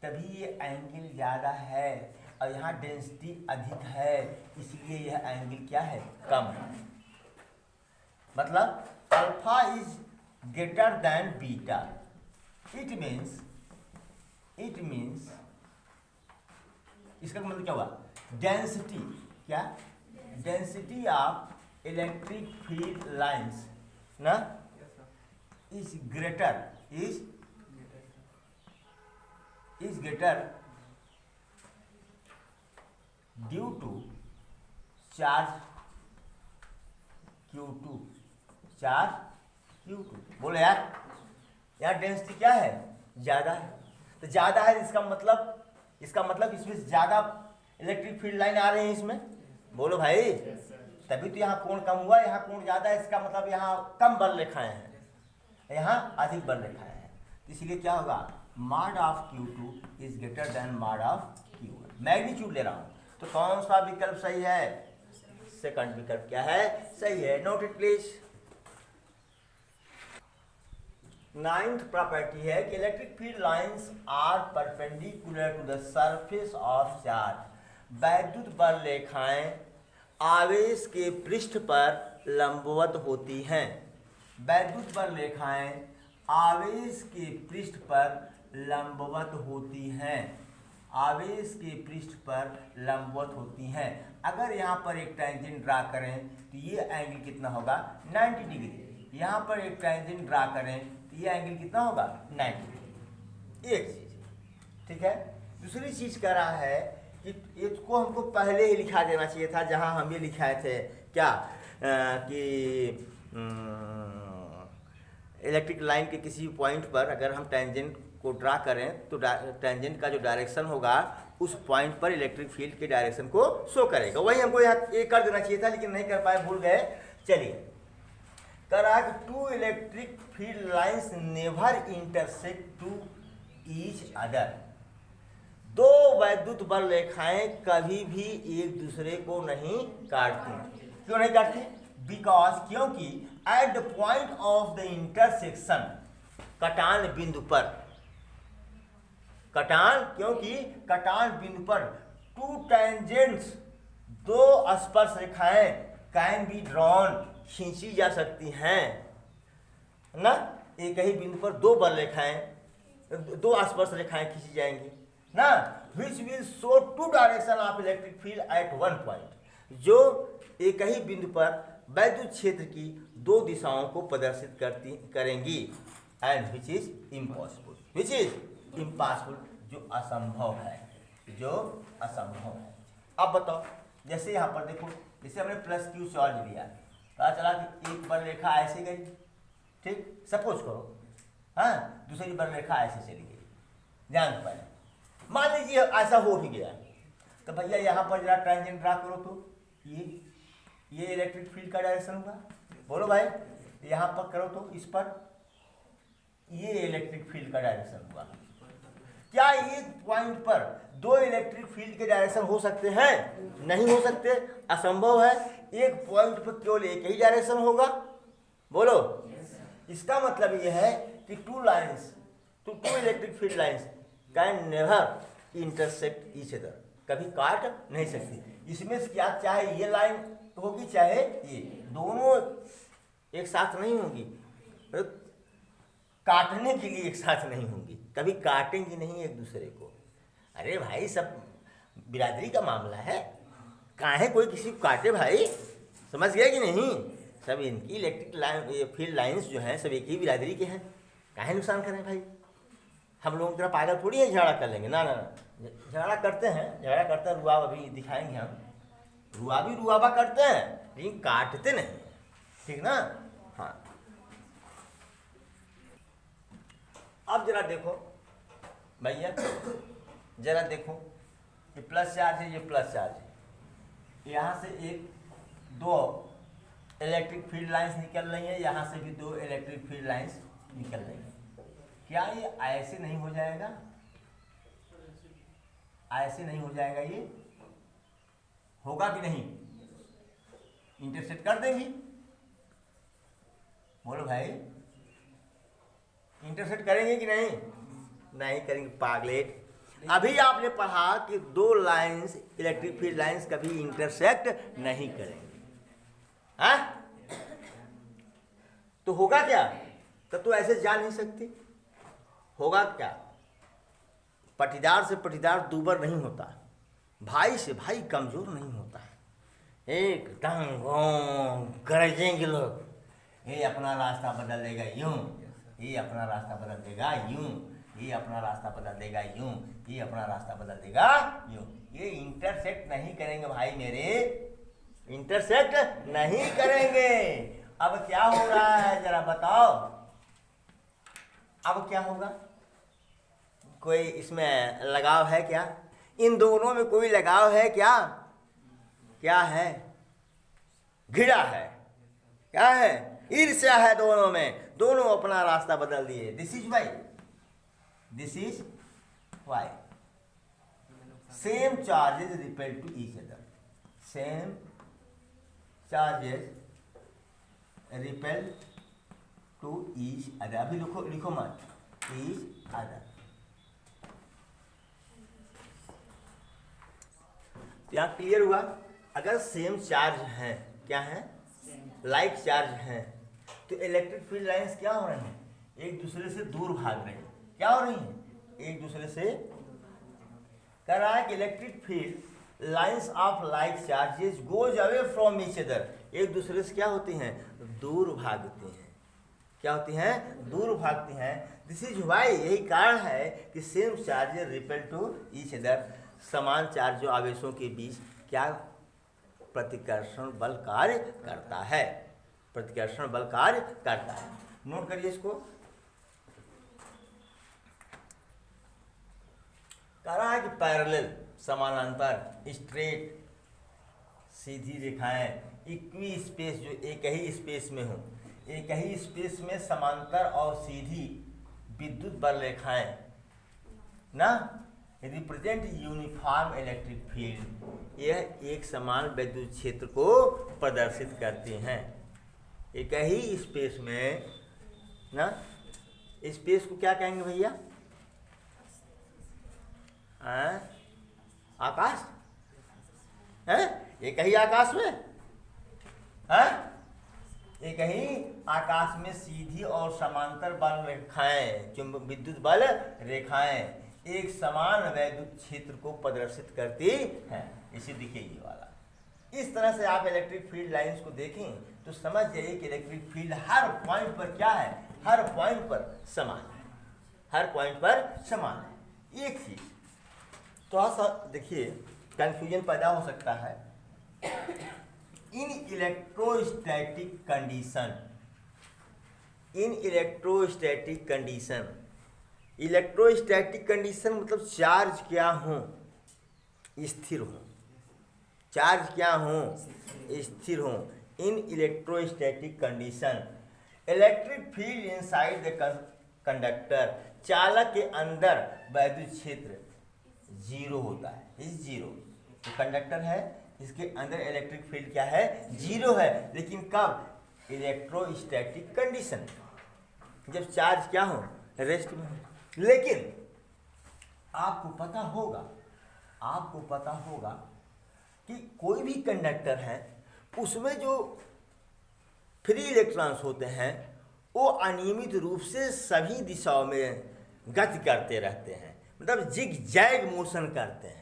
तभी ये एंगल ज़्यादा है, और यहाँ डेंसिटी अधिक है इसलिए यह एंगल क्या है, कम है। मतलब alpha is greater than beta. It means इसका मतलब क्या हुआ, डेंसिटी, क्या density of electric field lines ना is greater due to charge Q2, charge Q2। बोलो यार, यहाँ डेंसिटी क्या है, ज़्यादा है। तो ज़्यादा है, इसका मतलब इसमें ज़्यादा इलेक्ट्रिक फील्ड लाइन आ रही है इसमें। बोलो भाई, तभी तो यहाँ कोण कम हुआ, यहाँ कोण ज़्यादा है, इसका मतलब यहाँ कम बल रेखाएं हैं, यहाँ अधिक बल रेखाएं हैं। तो इसलिए क्या होगा, mod of Q2 is greater then mod of Q1। Magnitude ले रहा हूँ, तो कौन सा विकल्प सही है, सेकंड विकल्प क्या है, सही है। Note it please. 9th property है कि electric field lines are perpendicular to the surface of charge. वैद्युत बल रेखाएं आवेश के पृष्ठ पर लंबवत होती हैं। वैद्युत बल रेखाएं आवेश के पृष्ठ पर लंबवत होती हैं, आवेश के पृष्ठ पर लंबवत होती हैं। अगर यहाँ पर एक टेंजेंट ड्रा करें तो ये एंगल कितना होगा, 90 डिग्री। यहाँ पर एक टेंजेंट ड्रा करें तो ये एंगल कितना होगा, 90 डिग्री। एक चीज़, ठीक है। दूसरी चीज़ कह रहा है कि इसको हमको पहले ही लिखा देना चाहिए था, जहाँ हम ये लिखाए थे क्या कि इलेक्ट्रिक लाइन के किसी पॉइंट पर अगर हम टेंजेंट को ड्रा करें तो टेंजेंट का जो डायरेक्शन होगा उस पॉइंट पर इलेक्ट्रिक फील्ड के डायरेक्शन को शो करेगा। वही हमको यहाँ ये कर देना चाहिए था, लेकिन नहीं कर पाए, भूल गए। चलिए, कर रहा है कि 2 electric field lines never intersect to each other. 2 वैद्युत बल रेखाएं कभी भी एक दूसरे को नहीं काटती। क्यों नहीं काटती, बिकॉज क्योंकि at the point of the intersection, कटान बिंदु पर, क्योंकि कटान बिंदु पर 2 टेंजेंट्स, 2 स्पर्श रेखाएं कैन बी ड्रॉन, खींची जा सकती हैं ना। एक ही बिंदु पर 2 बल रेखाएं दो स्पर्श रेखाएं खींची जाएंगी ना, which will show two direction of electric field at one point, जो एक ही बिंदु पर वैद्युत क्षेत्र की दो दिशाओं को प्रदर्शित करेंगी, and which is impossible, which is impossible, जो असंभव है, जो असंभव है। अब बताओ, जैसे यहाँ पर देखो, जैसे हमने प्लस क्यू चार्ज लिया, पता चला कि एक बार रेखा ऐसे गई, ठीक, सपोज करो, हाँ, दूसरी बार रेखा ऐसे चली गई, ध्यान से पहले मान लीजिए ऐसा हो भी गया, तो भैया यहाँ पर जरा ट्रांजेंट ड्रा करो, तो ये इलेक्ट्रिक फील्ड का डायरेक्शन हुआ, बोलो भाई, यहाँ पर करो तो इस पर ये इलेक्ट्रिक फील्ड का डायरेक्शन हुआ। क्या एक पॉइंट पर दो इलेक्ट्रिक फील्ड के डायरेक्शन हो सकते हैं? नहीं हो सकते, असंभव है। एक पॉइंट पर केवल एक ही डायरेक्शन होगा, बोलो। इसका मतलब यह है कि two electric field lines can never intersect each other, कभी काट नहीं सकती। इसमें से क्या, चाहे ये लाइन होगी चाहे ये, दोनों एक साथ नहीं होंगी, काटने के लिए एक साथ नहीं होंगी, कभी काटेंगी नहीं एक दूसरे को। अरे भाई, सब बिरादरी का मामला है, काहे कोई किसी को काटे भाई, समझ गया कि नहीं? सब इनकी इलेक्ट्रिक लाइन, ये फील्ड लाइंस जो हैं सब एक ही बिरादरी के हैं, काहे नुकसान करें भाई? हम लोग तरह पागल थोड़ी है झगड़ा कर लेंगे, ना ना, झगड़ा करते हैं, रुआब अभी दिखाएंगे हम, रुआबा करते हैं लेकिन काटते नहीं, ठीक ना? हाँ, अब जरा देखो भैया, जरा देखो, ये प्लस चार्ज है, ये प्लस चार्ज है, यहाँ से एक दो इलेक्ट्रिक फील्ड लाइंस निकल रही हैं, यहाँ से भी दो इलेक्ट्रिक फील्ड लाइंस निकल रही हैं। क्या ये ऐसे नहीं हो जाएगा? ऐसे नहीं हो जाएगा, ये होगा कि नहीं? इंटरसेक्ट कर देंगी, बोलो भाई, इंटरसेक्ट करेंगे कि नहीं? नहीं करेंगे पागलेट। अभी आपने पढ़ा कि दो लाइंस, इलेक्ट्रिक फील्ड लाइंस कभी इंटरसेक्ट नहीं करेंगे, हाँ? तो होगा क्या? तब तो ऐसे जा नहीं सकती। होगा क्या? पटीदार से पटीदार दूबर नहीं होता, भाई से भाई कमजोर नहीं होता है। एकदम गरजेंगे लोग, ये अपना रास्ता बदल देगा यूं, ये अपना रास्ता बदल देगा यूं, ये अपना रास्ता बदल देगा यूं, ये अपना रास्ता बदल देगा यूं। ये इंटरसेक्ट नहीं करेंगे भाई मेरे, इंटरसेक्ट नहीं करेंगे। अब क्या हो रहा है जरा बताओ, अब क्या होगा? कोई इसमें लगाव है क्या? इन दोनों में कोई लगाव है क्या? क्या है? घिरा है, क्या है? ईर्ष्या है दोनों में, दोनों अपना रास्ता बदल दिए। This is why, this is why same charges repel to each other, same charges repel to each other. अभी लिखो मत, ईच अदर। यहाँ क्लियर हुआ? अगर सेम चार्ज हैं, क्या है? लाइक चार्ज हैं, तो इलेक्ट्रिक फील्ड लाइंस क्या हो रही हैं? एक दूसरे से दूर भाग रही हैं। क्या हो रही हैं? एक दूसरे से। कह रहा है कि electric field lines of like charges goes away from each other, एक दूसरे से क्या होती हैं? दूर भागती हैं। क्या होती हैं? दूर भागती हैं। दिस इज वाई, यही कारण है कि same charges repel to each other, समान चार्ज जो आवेशों के बीच क्या प्रतिकर्षण बल कार्य करता है, प्रतिकर्षण बल कार्य करता है। नोट करिए इसको। कह रहा है कि पैरेलल, समानांतर, स्ट्रेट, सीधी रेखाएं, इक्वी स्पेस, जो एक ही स्पेस में हो, एक ही स्पेस में समांतर और सीधी विद्युत बल रेखाएं ना, रिप्रेजेंट यूनिफॉर्म इलेक्ट्रिक फील्ड, यह एक समान विद्युत क्षेत्र को प्रदर्शित करते हैं। एक ही स्पेस में ना, स्पेस को क्या कहेंगे भैया? आकाश है, एक ही आकाश में है, एक ही आकाश में सीधी और समांतर बल रेखाएं, चुंबक विद्युत बल रेखाएं एक समान वैद्युत क्षेत्र को प्रदर्शित करती हैं। इसे देखिए ये वाला, इस तरह से आप इलेक्ट्रिक फील्ड लाइंस को देखें तो समझ जाइए कि इलेक्ट्रिक फील्ड हर पॉइंट पर क्या है, हर पॉइंट पर समान है, हर पॉइंट पर समान है। एक चीज थोड़ा सा देखिए कंफ्यूजन पैदा हो सकता है। इन इलेक्ट्रोस्टैटिक कंडीशन, इन इलेक्ट्रोस्टैटिक कंडीशन, इलेक्ट्रोस्टैटिक कंडीशन मतलब चार्ज क्या हो, स्थिर हो, चार्ज क्या हो, स्थिर हो। इन electrostatic condition electric field inside the conductor, चालक के अंदर वैद्युत क्षेत्र जीरो होता है, इस जीरो। तो कंडक्टर है, इसके अंदर इलेक्ट्रिक फील्ड क्या है, जीरो है। लेकिन कब, इलेक्ट्रोस्टैटिक कंडीशन, जब चार्ज क्या हो, रेस्ट में हो। लेकिन आपको पता होगा, आपको पता होगा कि कोई भी कंडक्टर है उसमें जो फ्री इलेक्ट्रॉन्स होते हैं वो अनियमित रूप से सभी दिशाओं में गति करते रहते हैं, मतलब जिग जैग मोशन करते हैं।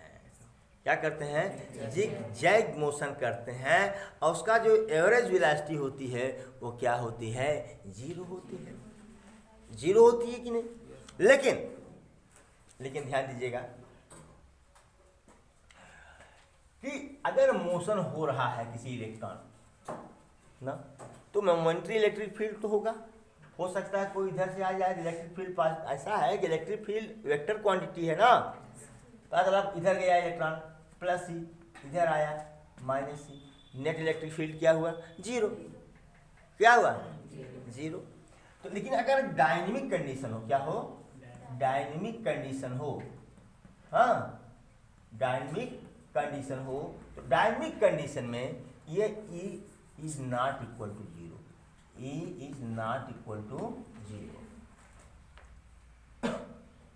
क्या करते हैं, जिग जैग मोशन करते हैं। और उसका जो एवरेज वेलोसिटी होती है वो क्या होती है, जीरो होती है, जीरो होती है कि नहीं। लेकिन ध्यान दीजिएगा कि अगर मोशन हो रहा है किसी इलेक्ट्रॉन ना, तो मोमेंटरी इलेक्ट्रिक फील्ड तो होगा। हो सकता है कोई इधर से आ जाए, इलेक्ट्रिक फील्ड पास, ऐसा है कि इलेक्ट्रिक फील्ड वेक्टर क्वांटिटी है ना, मतलब इधर गया इलेक्ट्रॉन प्लस सी, इधर आया माइनस सी, नेट इलेक्ट्रिक फील्ड क्या हुआ, जीरो। क्या हुआ, जीरो। तो लेकिन अगर डायनेमिक कंडीशन हो, क्या हो, डायनेमिक कंडीशन हो, हाँ डायनेमिक कंडीशन हो, तो डायनेमिक कंडीशन में ये E is not equal to zero, E is not equal to zero,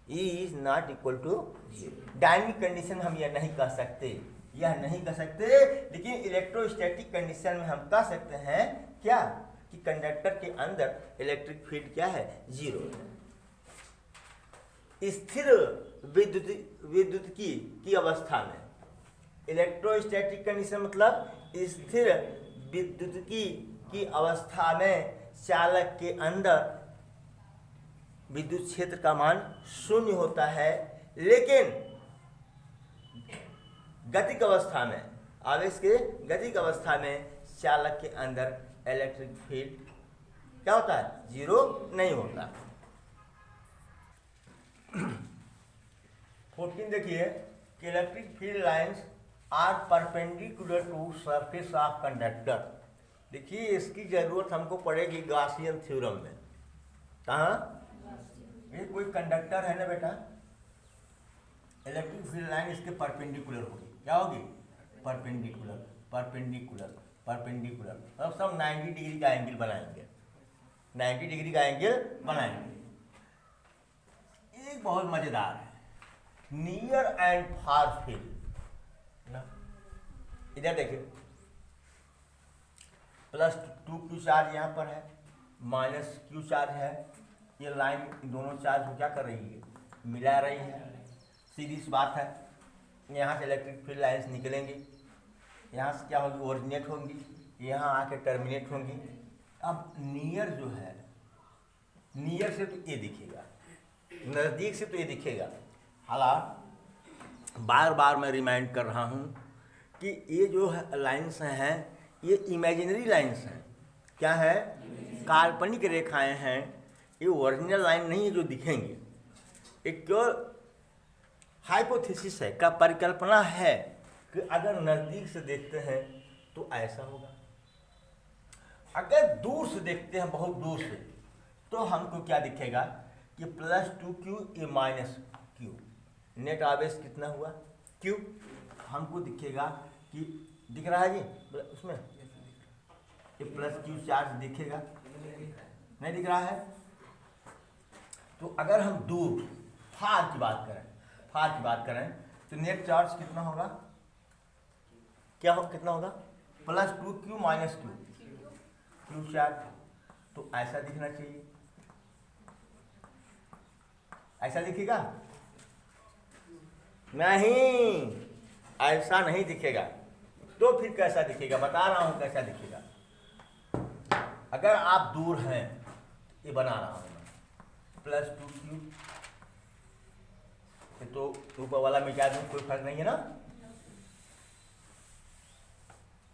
E is not equal to zero. Dynamic condition हम यह नहीं कह सकते, यह नहीं कह सकते, लेकिन इलेक्ट्रोस्टैटिक कंडीशन में हम कह सकते हैं क्या, कि कंडक्टर के अंदर इलेक्ट्रिक फील्ड क्या है, जीरो। स्थिर विद्युत की अवस्था में, इलेक्ट्रोस्टैटिक कंडीशन मतलब स्थिर विद्युत की अवस्था में चालक के अंदर विद्युत क्षेत्र का मान शून्य होता है। लेकिन गतिक अवस्था में, आवेश के गतिक अवस्था में चालक के अंदर इलेक्ट्रिक फील्ड क्या होता है, जीरो नहीं होता। 14 देखिए कि electric field lines are perpendicular to surface of conductor. देखिए इसकी जरूरत हमको पड़ेगी गॉसियन थ्योरम में। कहाँ, ये कोई कंडक्टर है ना बेटा, इलेक्ट्रिक फील्ड लाइन इसके परपेंडिकुलर होगी, क्या होगी, परपेंडिकुलर, परपेंडिकुलर, परपेंडिकुलर, मतलब सब 90 डिग्री का एंगल बनाएंगे, 90 डिग्री का एंगल बनाएंगे। एक बहुत मजेदार है, नियर एंड फार फील्ड ना, इधर देखिए प्लस 2q चार्ज यहाँ पर है, माइनस q चार्ज है। ये लाइन दोनों चार्ज को क्या कर रही है, मिला रही है, सीधी सी बात है। यहाँ से इलेक्ट्रिक फील्ड लाइन्स निकलेंगी, यहाँ से क्या होगी, ओरिजिनेट होंगी, यहाँ आके टर्मिनेट होंगी। अब नियर जो है, नियर से तो ये दिखेगा, नज़दीक से तो ये दिखेगा। हालांकि बार बार मैं रिमाइंड कर रहा हूँ कि ये जो है लाइन्स हैं ये इमेजिनरी लाइन्स हैं। क्या है, काल्पनिक रेखाएं हैं, ये ओरिजिनल लाइन नहीं है जो दिखेंगे। एक केवल हाइपोथेसिस है, का परिकल्पना है कि अगर नज़दीक से देखते हैं तो ऐसा होगा, अगर दूर से देखते हैं, बहुत दूर से, तो हमको क्या दिखेगा कि प्लस 2q ये माइनस q, नेट आवेश कितना हुआ, q। हमको दिखेगा कि दिख रहा है जी उसमें, ये प्लस q चार्ज दिखेगा, नहीं दिख रहा है। तो अगर हम दूर फार की बात करें, फार की बात करें तो नेट चार्ज कितना होगा, क्या हो, कितना होगा, plus 2q minus q। Q charge, तो ऐसा दिखना चाहिए, ऐसा दिखेगा नहीं, ऐसा नहीं दिखेगा। तो फिर कैसा दिखेगा, बता रहा हूं कैसा दिखेगा। अगर आप दूर हैं, ये बना रहा हूं मैं, +2q, तो ऊपर वाला मिटा दूं, कोई फर्क नहीं है ना,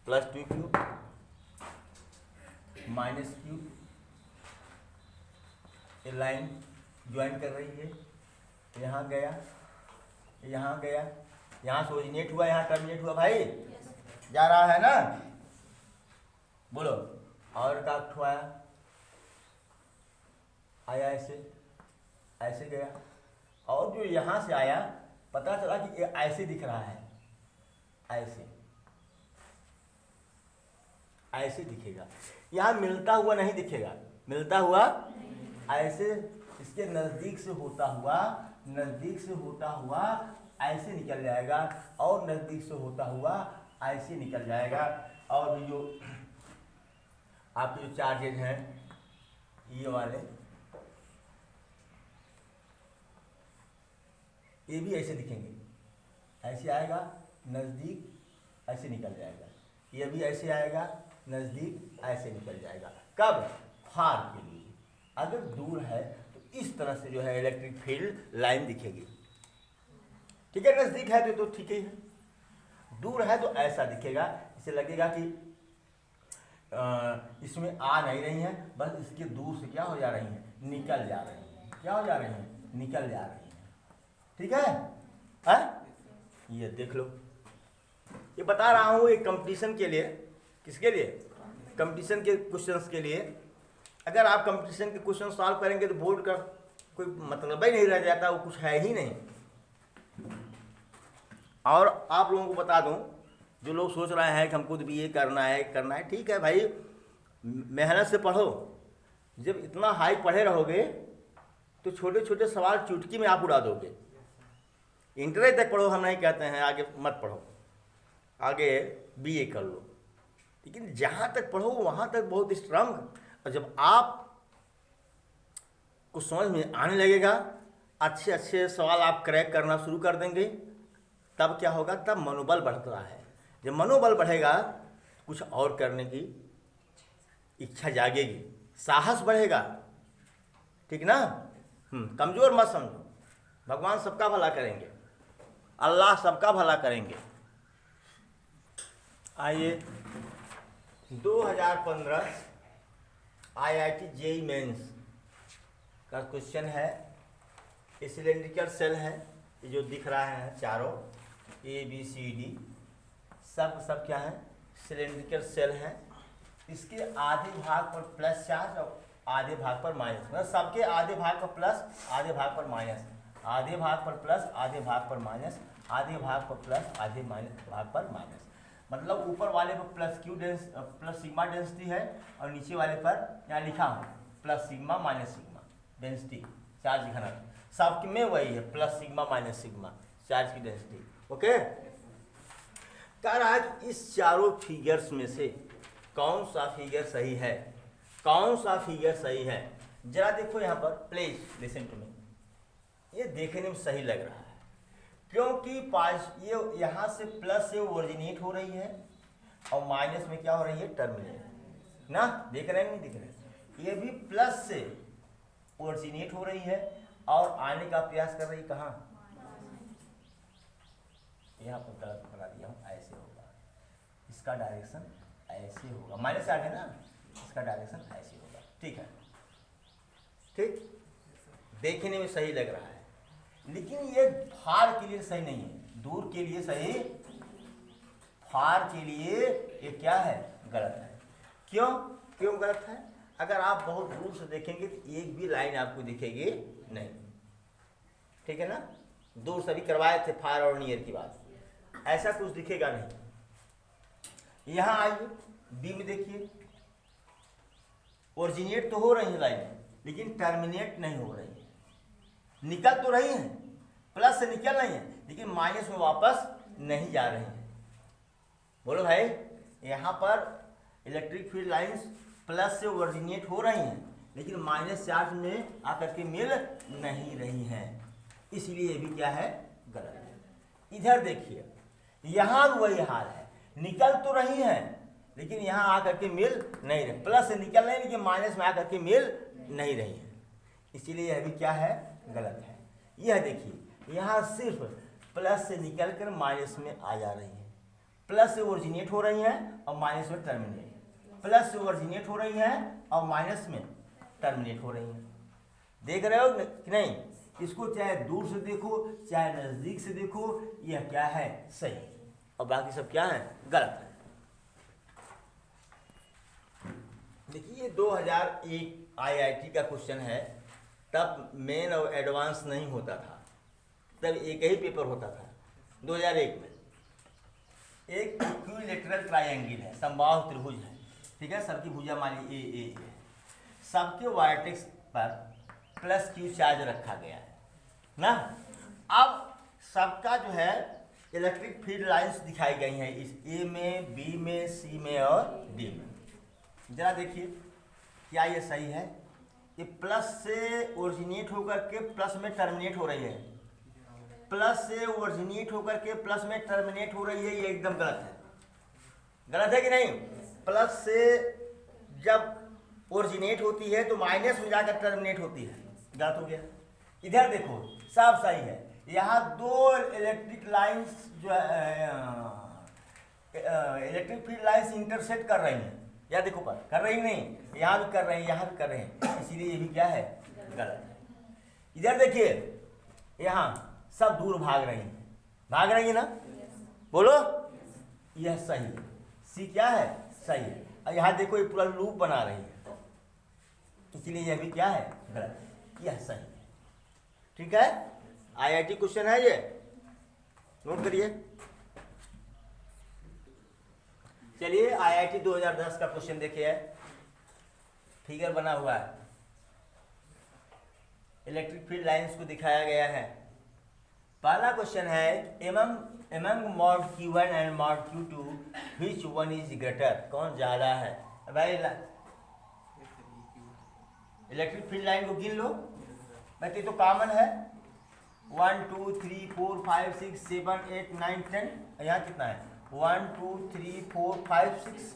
+2q -q, ये लाइन ज्वाइन कर रही है, यहाँ गया, यहाँ गया, यहाँ से ओरिजिनेट हुआ, यहाँ टर्मिनेट हुआ भाई, जा रहा है ना, बोलो। और का आया, आया ऐसे, ऐसे गया, और जो यहाँ से आया पता चला कि ये ऐसे दिख रहा है, ऐसे, ऐसे दिखेगा, यहाँ मिलता हुआ नहीं दिखेगा, मिलता हुआ ऐसे, इसके नज़दीक से होता हुआ, नज़दीक से होता हुआ ऐसे निकल जाएगा, और नज़दीक से होता हुआ ऐसे निकल जाएगा। और जो आपके जो चार्जेज हैं ये वाले, ये भी ऐसे दिखेंगे, ऐसे आएगा, नज़दीक ऐसे निकल जाएगा, ये भी ऐसे आएगा, नज़दीक ऐसे निकल जाएगा। कब? फार के लिए। अगर दूर है तो इस तरह से जो है इलेक्ट्रिक फील्ड लाइन दिखेगी, ठीक है। नज़दीक है तो ठीक ही है, दूर है तो ऐसा दिखेगा, इसे लगेगा कि इसमें आ नहीं रही है, बस इसके दूर से क्या हो जा रही हैं, निकल जा रही हैं, क्या हो जा रही हैं, निकल जा रही हैं, ठीक है? ये देख लो, ये बता रहा हूँ एक कंपटीशन के लिए, किसके लिए, कंपटीशन के क्वेश्चंस के लिए। अगर आप कंपटीशन के क्वेश्चन सॉल्व करेंगे तो बोर्ड का कोई मतलब ही नहीं रह जाता, वो कुछ है ही नहीं। और आप लोगों को बता दूं, जो लोग सोच रहे हैं कि हमको तो BA करना है, ठीक है भाई, मेहनत से पढ़ो। जब इतना हाई पढ़े रहोगे तो छोटे छोटे सवाल चुटकी में आप उड़ा दोगे। इंटर तक पढ़ो, हम नहीं कहते हैं आगे मत पढ़ो, आगे BA कर लो, लेकिन जहाँ तक पढ़ो वहाँ तक बहुत स्ट्रांग। और जब आप को समझ में आने लगेगा, अच्छे अच्छे सवाल आप क्रैक करना शुरू कर देंगे, तब क्या होगा, तब मनोबल बढ़ता है। जब मनोबल बढ़ेगा, कुछ और करने की इच्छा जागेगी, साहस बढ़ेगा, ठीक ना। कमज़ोर मत समझो, भगवान सबका भला करेंगे, अल्लाह सबका भला करेंगे। आइए 2015 IIT JEE मेंस का क्वेश्चन है। ये सिलेंड्रिकल सेल है, ये जो दिख रहा है चारों ABCD, सब क्या है, सिलेंड्रिकल सेल है। इसके आधे भाग पर प्लस चार्ज और आधे भाग पर माइनस, मतलब सबके आधे भाग पर प्लस, आधे भाग पर माइनस, आधे भाग पर प्लस, आधे भाग पर माइनस, आधे भाग पर प्लस, आधे भाग पर माइनस। मतलब ऊपर वाले पर प्लस सिग्मा डेंसिटी है, और नीचे वाले पर यहाँ लिखा हूँ plus sigma minus sigma density, charge घनत्व सब में वही है, plus sigma minus sigma charge की डेंसिटी। ओके, कह रहा है कि इस चारों फिगर्स में से कौन सा फिगर सही है, कौन सा फिगर सही है। जरा देखो यहाँ पर, प्लीज लिसन टू मी, ये देखने में सही लग रहा है, क्योंकि ये यहाँ से प्लस से ओरिजिनेट हो रही है, और माइनस में क्या हो रही है, टर्मिनेट ना। देख रहे हैं नहीं दिख रहे, ये भी प्लस से ओरिजिनेट हो रही है और आने का प्रयास कर रही, कहाँ, यहाँ पर गलत बना दिया हूँ, ऐसे होगा, इसका डायरेक्शन ऐसे होगा, माइनस आ गया ना, इसका डायरेक्शन ऐसे होगा, ठीक है, ठीक, देखने में सही लग रहा है, लेकिन ये फार के लिए सही नहीं है, दूर के लिए सही, फार के लिए ये क्या है, गलत है। क्यों गलत है? अगर आप बहुत दूर से देखेंगे तो एक भी लाइन आपको दिखेगी नहीं, ठीक है ना। दूर से भी करवाए थे फार और नियर की बात, ऐसा कुछ दिखेगा नहीं। यहाँ आइए बी में देखिए, ओरिजिनेट तो हो रही है लाइन, लेकिन टर्मिनेट नहीं हो रही है, निकल तो रही हैं, प्लस से निकल रही हैं, लेकिन माइनस में वापस नहीं जा रही हैं। बोलो भाई, यहाँ पर इलेक्ट्रिक फील्ड लाइंस प्लस से ओरिजिनेट हो रही हैं, लेकिन माइनस चार्ज में आकर के मिल नहीं रही हैं, इसलिए ये भी क्या है, गलत है। इधर देखिए, यहाँ भी वही हाल है, निकल तो रही हैं लेकिन यहाँ आकर के मिल नहीं रही, प्लस से निकल रही लेकिन माइनस में आकर के मिल नहीं रही है, इसीलिए यह भी क्या है, गलत है। यह देखिए, यहाँ सिर्फ प्लस से निकल कर माइनस में आ जा रही है, प्लस से ओरिजिनेट हो रही हैं और माइनस में टर्मिनेट, प्लस से ओरिजिनेट हो रही हैं और माइनस में टर्मिनेट हो रही हैं। देख रहे हो कि नहीं? इसको चाहे दूर से देखो चाहे नज़दीक से देखो, यह क्या है, सही, और बाकी सब क्या है, गलत है। देखिए 2001 IIT का क्वेश्चन है, तब मेन और एडवांस नहीं होता था, तब एक ही पेपर होता था 2001 में। एक इक्विलेटरल ट्रायंगल है, समबाहु त्रिभुज है, ठीक है, सबकी भुजा मान ली ए है, सबके वर्टेक्स पर प्लस क्यू चार्ज रखा गया है ना। अब सबका जो है इलेक्ट्रिक फील्ड लाइंस दिखाई गई हैं इस ए में, बी में, सी में और डी में। जरा देखिए क्या ये सही है? ये प्लस से ओरिजिनेट होकर के प्लस में टर्मिनेट हो रही है, प्लस से ओरिजिनेट होकर के प्लस में टर्मिनेट हो रही है, ये एकदम गलत है। गलत है कि नहीं? प्लस से जब ओरिजिनेट होती है तो माइनस में जाकर टर्मिनेट होती है, गलत हो गया। इधर देखो सब सही है, यहाँ दो इलेक्ट्रिक लाइंस जो इलेक्ट्रिक फील्ड लाइंस इंटरसेक्ट कर रही हैं, या देखो पर कर रही नहीं, यहाँ भी कर रहे हैं, यहाँ भी कर रहे हैं, इसीलिए ये भी क्या है, गलत है। इधर देखिए, यहाँ सब दूर भाग रही हैं, भाग रही है ना, बोलो, यह सही है, सी क्या है, सही है। और यहाँ देखो ये पूरा लूप बना रही है, इसलिए यह भी क्या है, गलत है, यह सही है। ठीक है, IIT क्वेश्चन है ये, नोट करिए। चलिए IIT 2010 का क्वेश्चन देखिए, फिगर बना हुआ है, इलेक्ट्रिक फील्ड लाइंस को दिखाया गया है। पहला क्वेश्चन है, among mod Q1 and mod Q2 which one is greater, कौन ज्यादा है? भाई इलेक्ट्रिक फील्ड लाइन को गिन लो, भाई तो कॉमन है, 1 2 3 4 5 6 7 8 9 10, यहाँ कितना है, 1 2 3 4 5 6,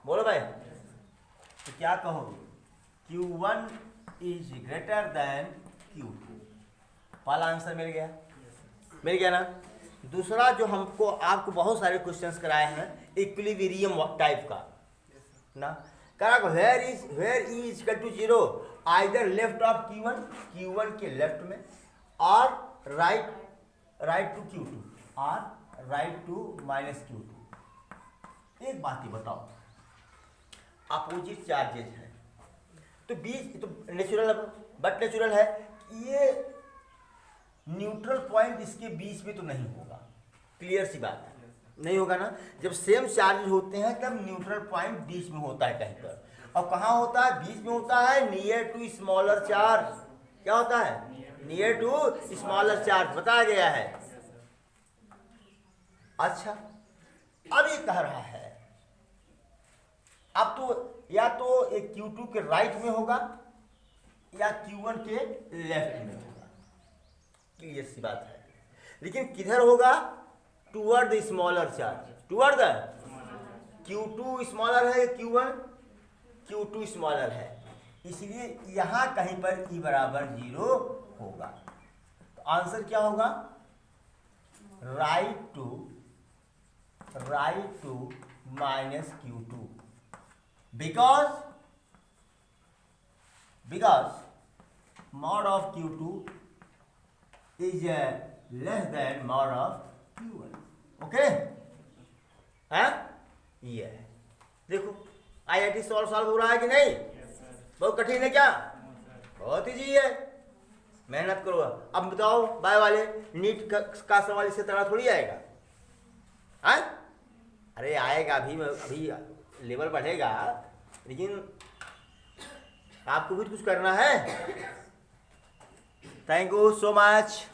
बोलो भाई, तो क्या कहोगे, Q1 is greater than Q2, पहला आंसर मिल गया ना। दूसरा जो हमको आपको बहुत सारे क्वेश्चंस कराए हैं इक्विलिब्रियम टाइप का ना, करा where E is equal to 0, either left of Q1 के लेफ्ट में, और राइट टू Q2, और राइट टू माइनस Q2। एक बात ही बताओ, अपोजिट चार्जेज हैं तो बीच तो नेचुरल, बट नेचुरल है, ये न्यूट्रल पॉइंट इसके बीच में तो नहीं होगा, क्लियर सी बात है, नहीं होगा ना। जब सेम चार्ज होते हैं तब न्यूट्रल पॉइंट बीच में होता है कहीं पर, और कहाँ होता है, बीच में होता है नियर टू स्मॉलर चार्ज। क्या होता है, नियर टू स्मॉलर चार्ज बताया गया है। अच्छा, अब ये कह रहा है, अब तो या तो एक Q2 के राइट में होगा या Q1 के लेफ्ट में होगा, क्लियर सी बात है, लेकिन किधर होगा, toward the smaller charge, toward the Q2 smaller है, Q2 स्मॉलर है, इसलिए यहां कहीं पर E बराबर 0 होगा। तो आंसर क्या होगा, right to minus Q2, because mod of Q2 is less than mod of Q1, okay है, ये है। देखो IIT सॉल्व हो रहा है कि नहीं, बहुत कठिन है क्या, बहुत ईजी है, मेहनत करो। अब बताओ बाय वाले, नीट का सवाल इससे तरह थोड़ी आएगा, हाँ? अरे आएगा, अभी लेवल बढ़ेगा, लेकिन आपको भी कुछ करना है। Thank you so much.